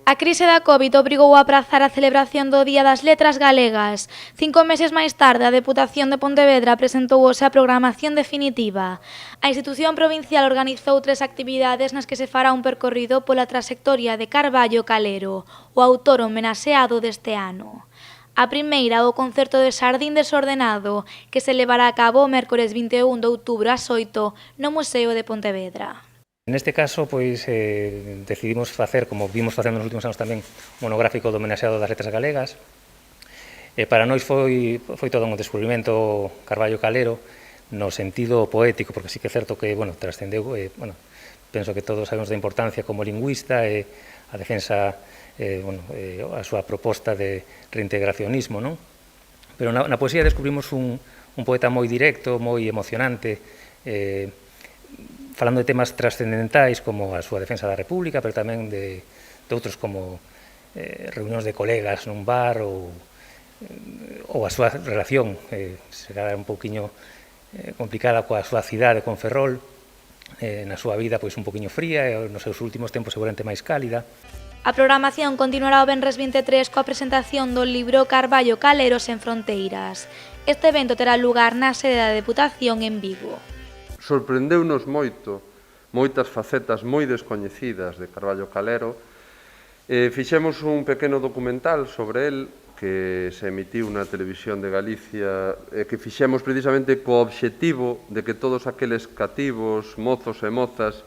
A crise da Covid obrigou a aprazar a celebración do Día das Letras Galegas. 5 meses máis tarde, a Deputación de Pontevedra presentou hoxe a programación definitiva. A institución provincial organizou 3 actividades nas que se fará un percorrido pola traxectoria de Carballo Calero, o autor homenaxeado deste ano. A primeira, o concerto de Xardín Desordenado, que se levará a cabo o mércores 21 de outubro ás 8 no Museo de Pontevedra. Neste caso, pois, decidimos facer, como vimos facendo nos últimos anos tamén, un monográfico do homenaxeado das letras galegas. Para nós foi todo un descubrimento Carballo Calero no sentido poético, porque sí que é certo que, trascendeu, penso que todos sabemos da importancia como lingüista e a defensa, a súa proposta de reintegracionismo, non? Pero na poesía descubrimos un poeta moi directo, moi emocionante, falando de temas trascendentais como a súa defensa da República, pero tamén de outros como reunións de colegas nun bar ou a súa relación, será un pouquiño complicada coa súa cidade, con Ferrol, na súa vida pois un pouquiño fría e nos seus últimos tempos seguramente máis cálida. A programación continuará o venres 23 coa presentación do libro Carballo Calero sen fronteiras. Este evento terá lugar na sede da Deputación en Vigo. Sorprendeunos moitas facetas moi descoñecidas de Carballo Calero. Fixemos un pequeno documental sobre el que se emitiu na Televisión de Galicia, que fixemos precisamente co obxectivo de que todos aqueles cativos, mozos e mozas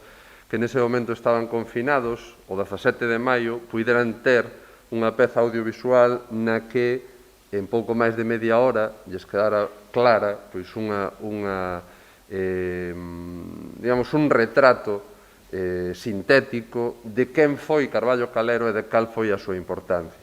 que nese momento estaban confinados, o 17 de maio, puideran ter unha peza audiovisual na que en pouco máis de media hora lles quedara clara pois un retrato sintético de quen foi Carballo Calero e de cal foi a súa importancia.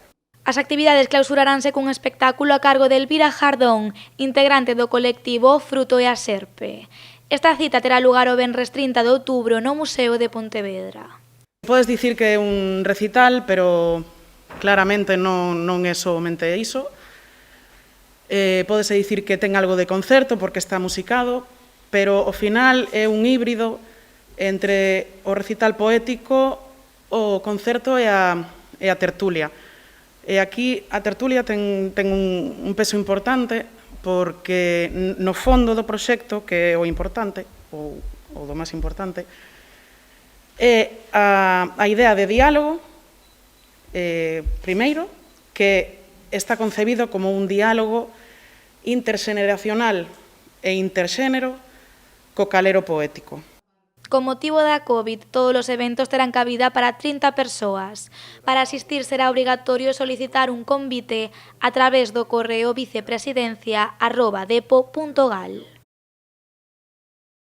As actividades clausuraranse cun espectáculo a cargo de Elvira Jardón, integrante do colectivo Fruto e a Serpe. Esta cita terá lugar o venres 30 de outubro no Museo de Pontevedra. Podes dicir que é un recital, pero claramente non é somente iso. Pódese dicir que ten algo de concerto porque está musicado, pero ao final é un híbrido entre o recital poético, o concerto e a tertulia. E aquí a tertulia ten un peso importante porque no fondo do proxecto, que é o importante, ou do máis importante, é a idea de diálogo, primeiro, que está concebido como un diálogo interxeneracional e interxénero co calero poético. Con motivo da Covid, todos os eventos terán cabida para 30 persoas. Para asistir será obrigatorio solicitar un convite a través do correo vicepresidencia@depo.gal.